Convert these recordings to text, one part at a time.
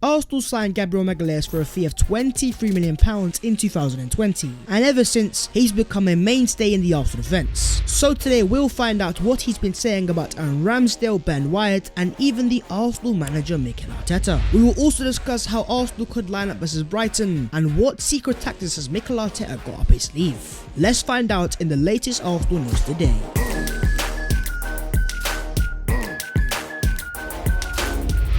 Arsenal signed Gabriel Magalhaes for a fee of £23 million in 2020, and ever since, he's become a mainstay in the Arsenal defence. So today we'll find out what he's been saying about Aaron Ramsdale, Ben White, and even the Arsenal manager Mikel Arteta. We will also discuss how Arsenal could line up versus Brighton, and what secret tactics has Mikel Arteta got up his sleeve. Let's find out in the latest Arsenal news today.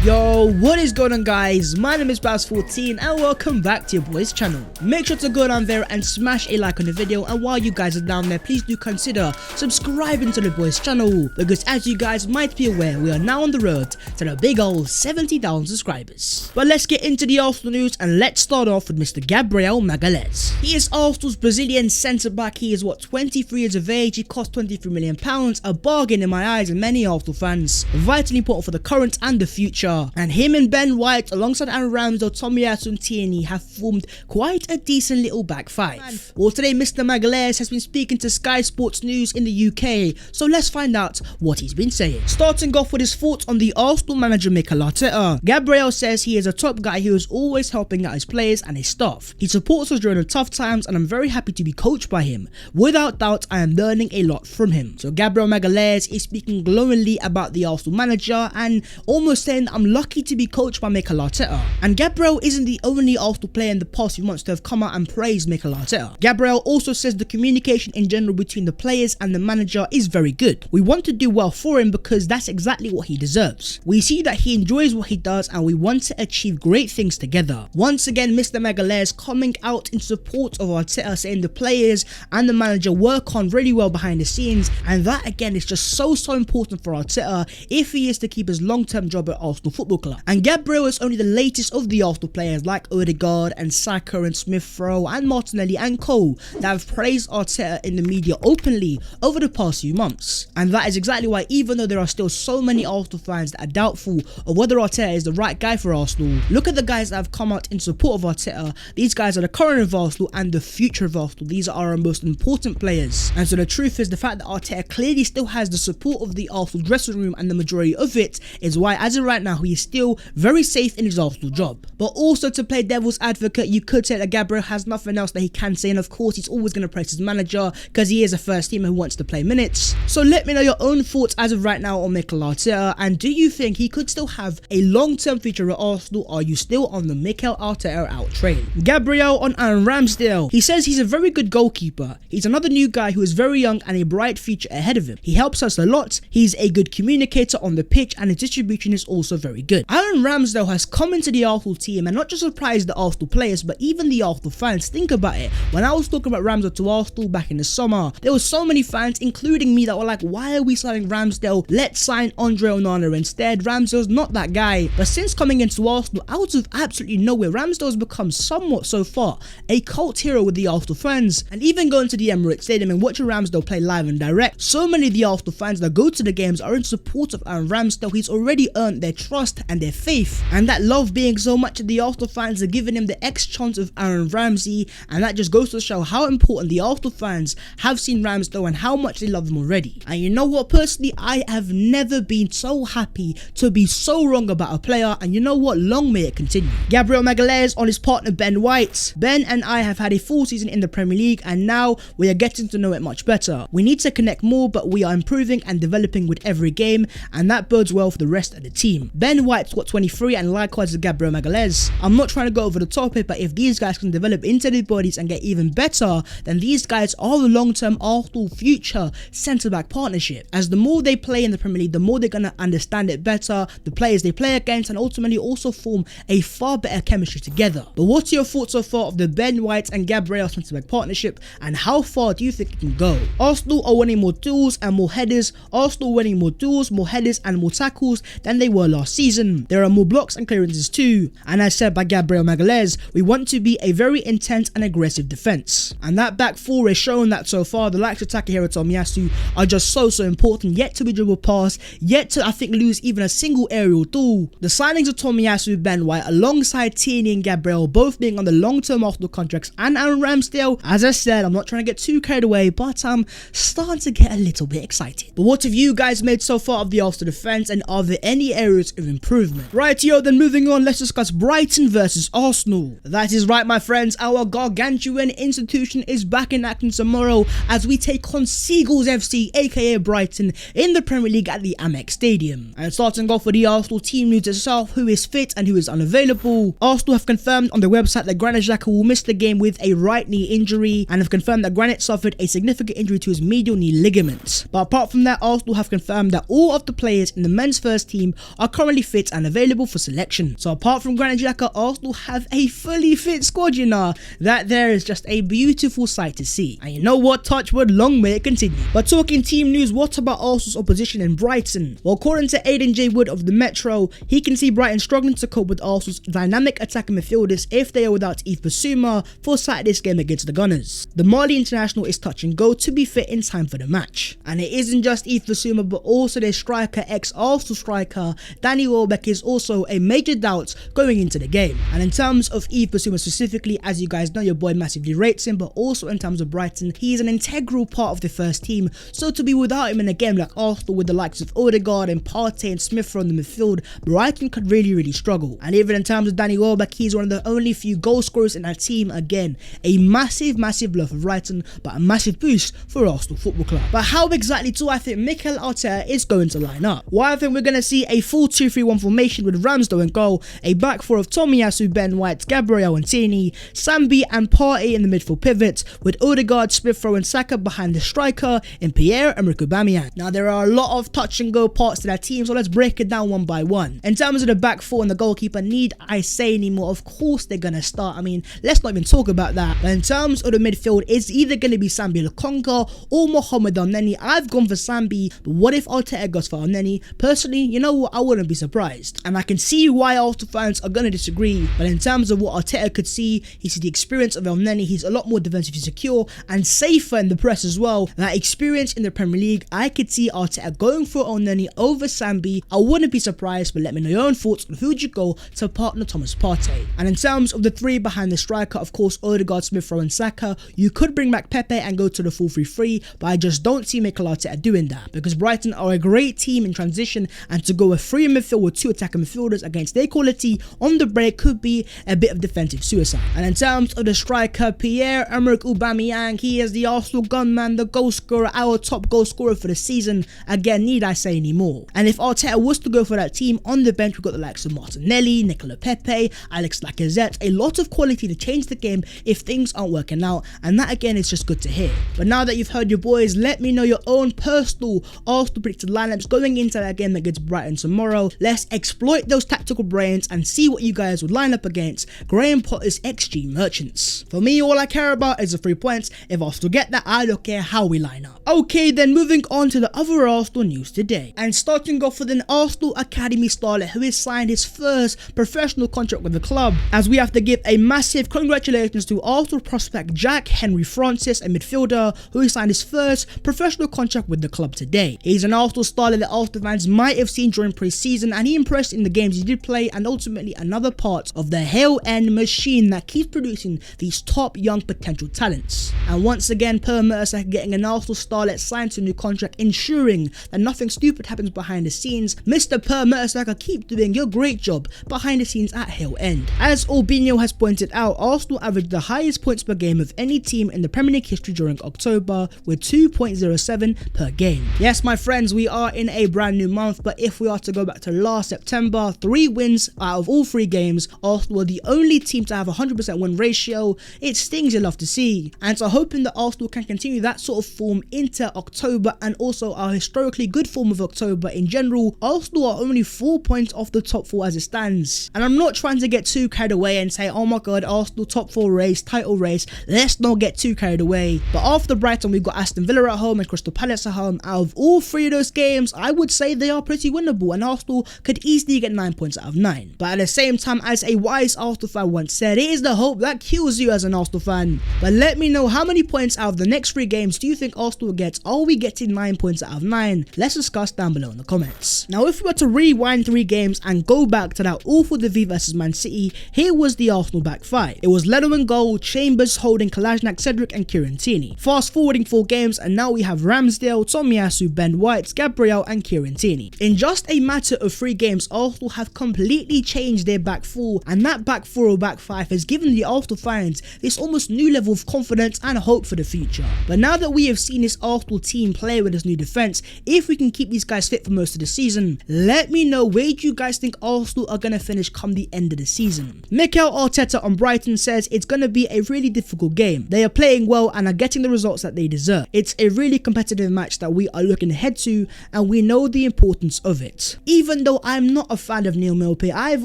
Yo, what is going on guys? My name is Baz14 and welcome back to your boys channel. Make sure to go down there and smash a like on the video, and while you guys are down there, please do consider subscribing to the boys channel, because as you guys might be aware, we are now on the road to the big old 70,000 subscribers. But let's get into the Arsenal news, and let's start off with Mr. Gabriel Magalhaes. He is Arsenal's Brazilian centre back. He is 23 years of age. He cost £23 million, a bargain in my eyes and many Arsenal fans. Vitally important for the current and the future. And him and Ben White, alongside Aaron Ramsdale, Tomiyasu and Tierney, have formed quite a decent little back five. Well, today Mr. Magalhaes has been speaking to Sky Sports News in the UK, so let's find out what he's been saying. Starting off with his thoughts on the Arsenal manager Mikel Arteta, Gabriel says he is a top guy who is always helping out his players and his staff. He supports us during the tough times, and I'm very happy to be coached by him. Without doubt, I am learning a lot from him. So Gabriel Magalhaes is speaking glowingly about the Arsenal manager and almost saying that I'm lucky to be coached by Mikel Arteta. And Gabriel isn't the only Arsenal player in the past few months to have come out and praised Mikel Arteta. Gabriel also says the communication in general between the players and the manager is very good. We want to do well for him because that's exactly what he deserves. We see that he enjoys what he does and we want to achieve great things together. Once again, Mr. Magalhaes coming out in support of Arteta, saying the players and the manager work on really well behind the scenes, and that again is just so important for Arteta if he is to keep his long-term job at Arsenal Football Club. And Gabriel is only the latest of the Arsenal players like Odegaard and Saka and Smith-Rowe and Martinelli and Cole that have praised Arteta in the media openly over the past few months. And that is exactly why, even though there are still so many Arsenal fans that are doubtful of whether Arteta is the right guy for Arsenal, look at the guys that have come out in support of Arteta. These guys are the current of Arsenal and the future of Arsenal. These are our most important players. And so the truth is, the fact that Arteta clearly still has the support of the Arsenal dressing room, and the majority of it, is why as of right now he is still very safe in his Arsenal job. But also, to play devil's advocate, you could say that Gabriel has nothing else that he can say, and of course he's always going to praise his manager because he is a first teamer who wants to play minutes. So let me know your own thoughts as of right now on Mikel Arteta, and do you think he could still have a long-term future at Arsenal? Or are you still on the Mikel Arteta out train? Gabriel on Aaron Ramsdale. He says he's a very good goalkeeper. He's another new guy who is very young and a bright future ahead of him. He helps us a lot. He's a good communicator on the pitch, and his distribution is also very good. Aaron Ramsdale has come into the Arsenal team and not just surprised the Arsenal players but even the Arsenal fans. Think about it. When I was talking about Ramsdale to Arsenal back in the summer, there were so many fans, including me, that were like, why are we signing Ramsdale? Let's sign Andre Onana instead. Ramsdale's not that guy. But since coming into Arsenal out of absolutely nowhere, Ramsdale's become somewhat, so far, a cult hero with the Arsenal fans. And even going to the Emirates Stadium and watching Ramsdale play live and direct, so many of the Arsenal fans that go to the games are in support of Aaron Ramsdale. He's already earned their trust and their faith, and that love being so much that the Arsenal fans are giving him the X chance of Aaron Ramsey, and that just goes to show how important the Arsenal fans have seen Ramsdale and how much they love him already. And you know what, personally, I have never been so happy to be so wrong about a player, and you know what, long may it continue. Gabriel Magalhaes on his partner Ben White. Ben and I have had a full season in the Premier League, and now we are getting to know it much better. We need to connect more, but we are improving and developing with every game, and that bodes well for the rest of the team. Ben White's got 23, and likewise with Gabriel Magalhaes. I'm not trying to go over the top here, but if these guys can develop into their bodies and get even better, then these guys are the long-term Arsenal future centre-back partnership. As the more they play in the Premier League, the more they're going to understand it better, the players they play against, and ultimately also form a far better chemistry together. But what are your thoughts so far of the Ben White and Gabriel centre-back partnership, and how far do you think it can go? Arsenal are winning more duels and more headers. Arsenal winning more duels, more headers and more tackles than they were last season. There are more blocks and clearances too, and as said by Gabriel Magalhaes, we want to be a very intense and aggressive defence. And that back four has shown that so far. The likes of Takahiro Tomiyasu are just so important, yet to be dribbled past, yet to I think lose even a single aerial duel. The signings of Tomiyasu, Ben White alongside Tierney and Gabriel both being on the long-term Arsenal contracts, and Aaron Ramsdale, as I said, I'm not trying to get too carried away, but I'm starting to get a little bit excited. But what have you guys made so far of the Arsenal defence, and are there any areas of improvement. Right, yo, then moving on, let's discuss Brighton versus Arsenal. That is right, my friends, our gargantuan institution is back in action tomorrow as we take on Seagulls FC, aka Brighton, in the Premier League at the Amex Stadium. And starting off with the Arsenal team news itself, who is fit and who is unavailable. Arsenal have confirmed on their website that Granit Xhaka will miss the game with a right knee injury, and have confirmed that Granit suffered a significant injury to his medial knee ligament. But apart from that, Arsenal have confirmed that all of the players in the men's first team are currently fit and available for selection. So apart from Granit Xhaka, Arsenal have a fully fit squad, you know. That there is just a beautiful sight to see. And you know what, touchwood, long may it continue. But talking team news, what about Arsenal's opposition in Brighton? Well, according to Aidan J. Wood of the Metro, he can see Brighton struggling to cope with Arsenal's dynamic attacking midfielders if they are without Yves Bissouma for Saturday's game against the Gunners. The Mali international is touch and go to be fit in time for the match. And it isn't just Yves Bissouma, but also their striker, ex-Arsenal striker Danny Welbeck, is also a major doubt going into the game. And in terms of Yves Bissouma specifically, as you guys know, your boy massively rates him, but also in terms of Brighton, he is an integral part of the first team. So to be without him in a game like Arsenal with the likes of Odegaard and Partey and Smith Rowe in the midfield, Brighton could really struggle. And even in terms of Danny Welbeck, he's one of the only few goal scorers in that team. Again, a massive blow for Brighton, but a massive boost for Arsenal Football Club. But how exactly do I think Mikel Arteta is going to line up? Well, I think we're going to see a full 2-3-1 formation with Ramsdale in goal, a back four of Tomiyasu, Ben White, Gabriel Magalhaes, Sambi and Partey in the midfield pivots, with Odegaard, Smith Rowe and Saka behind the striker in Pierre-Emerick Aubameyang. Now, there are a lot of touch and go parts to that team, so let's break it down one by one. In terms of the back four and the goalkeeper, need I say anymore? Of course they're going to start. I mean, let's not even talk about that. But in terms of the midfield, it's either going to be Sambi Lokonga or Mohamed Elneny. I've gone for Sambi, but what if Arteta goes for Elneny? Personally, you know what, I wouldn't be surprised. And I can see why Arsenal fans are going to disagree, but in terms of what Arteta could see, he sees the experience of Elneny. He's a lot more defensively secure and safer in the press as well. That experience in the Premier League, I could see Arteta going for Elneny over Sambi. I wouldn't be surprised, but let me know your own thoughts on who would you go to partner Thomas Partey. And in terms of the three behind the striker, of course, Odegaard, Smith Rowe and Saka, you could bring back Pepe and go to the 4-3-3, but I just don't see Mikel Arteta doing that, because Brighton are a great team in transition, and to go with 3 in midfield with 2 attacking midfielders against their quality on the break could be a bit of defensive suicide. And in terms of the striker, Pierre-Emerick Aubameyang, he is the Arsenal gunman, the goal scorer, our top goal scorer for the season. Again, need I say any more? And if Arteta was to go for that team, on the bench we've got the likes of Martinelli, Nicola Pepe, Alex Lacazette, a lot of quality to change the game if things aren't working out, and that again is just good to hear. But now that you've heard your boys, let me know your own personal Arsenal predicted lineups going into that game against Brighton tomorrow. Let's exploit those tactical brains and see what you guys would line up against Graham Potter's XG merchants. For me, all I care about is the 3 points. If Arsenal get that, I don't care how we line up. Okay, then moving on to the other Arsenal news today, and starting off with an Arsenal Academy starlet who has signed his first professional contract with the club, as we have to give a massive congratulations to Arsenal prospect Jack Henry Francis, a midfielder who signed his first professional contract with the club today. He's an Arsenal starlet that Arsenal fans might have seen during pre-season, and he impressed in the games he did play, and ultimately another part of the Hell End machine that keeps producing these top young potential talents. And once again, Per Mertesacker getting an Arsenal starlet signed to a new contract, ensuring that nothing stupid happens behind the scenes. Mr. Per Mertesacker, keep doing your great job behind the scenes at Hell End. As Albino has pointed out, Arsenal averaged the highest points per game of any team in the Premier League history during October, with 2.07 per game. Yes, my friends, we are in a brand new month, but if we are to go back to last September, 3 wins out of all 3 games, Arsenal were the only team to have a 100% win ratio. It stings, you love to see. And so hoping that Arsenal can continue that sort of form into October, and also our historically good form of October in general. Arsenal are only 4 points off the top 4 as it stands. And I'm not trying to get too carried away and say, oh my god, Arsenal top 4 race, title race. Let's not get too carried away. But after Brighton, we've got Aston Villa at home and Crystal Palace at home. Out of all 3 of those games, I would say they are pretty winnable, and Arsenal could easily get 9 points out of 9. But at the same time, as a wise Arsenal fan once said, it is the hope that kills you as an Arsenal fan. But let me know, how many points out of the next 3 games do you think Arsenal gets? Are we getting 9 points out of 9? Let's discuss down below in the comments. Now, if we were to rewind 3 games and go back to that awful defeat versus Man City, here was the Arsenal back 5. It was Leno in goal, Chambers, Holding, Kolasinac, Cedric and Kieran Tierney. Fast forwarding 4 games and now we have Ramsdale, Tomiyasu, Ben White, Gabriel and Kieran Tierney. In just a matter of of 3 games, Arsenal have completely changed their back 4, and that back 4 or back 5 has given the Arsenal fans this almost new level of confidence and hope for the future. But now that we have seen this Arsenal team play with this new defence, if we can keep these guys fit for most of the season, let me know where do you guys think Arsenal are going to finish come the end of the season. Mikel Arteta on Brighton says it's going to be a really difficult game. They are playing well and are getting the results that they deserve. It's a really competitive match that we are looking ahead to, and we know the importance of it. Even though I'm not a fan of Neil Maupay, I've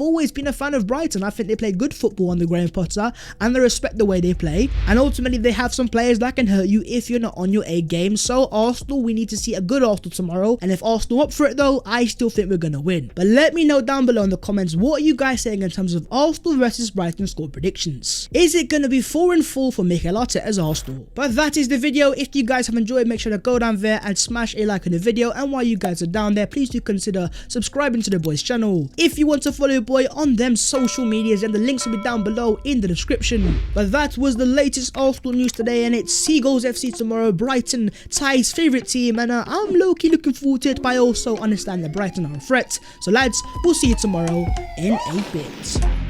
always been a fan of Brighton. I think they play good football under Graham Potter, and I respect the way they play, and ultimately they have some players that can hurt you if you're not on your A game. So Arsenal, we need to see a good Arsenal tomorrow, and if Arsenal up for it though, I still think we're gonna win. But let me know down below in the comments, what are you guys saying in terms of Arsenal versus Brighton score predictions? Is it gonna be 4-4 for Mikel Arteta's Arsenal? But that is the video. If you guys have enjoyed, make sure to go down there and smash a like on the video, and while you guys are down there, please do consider subscribing to the boys channel. If you want to follow your boy on them social medias, then the links will be down below in the description. But that was the latest Arsenal news today, and it's Seagulls FC tomorrow, Brighton, Ty's favourite team, and I'm low-key looking forward to it, but I also understand that Brighton are a threat. So lads, we'll see you tomorrow in a bit.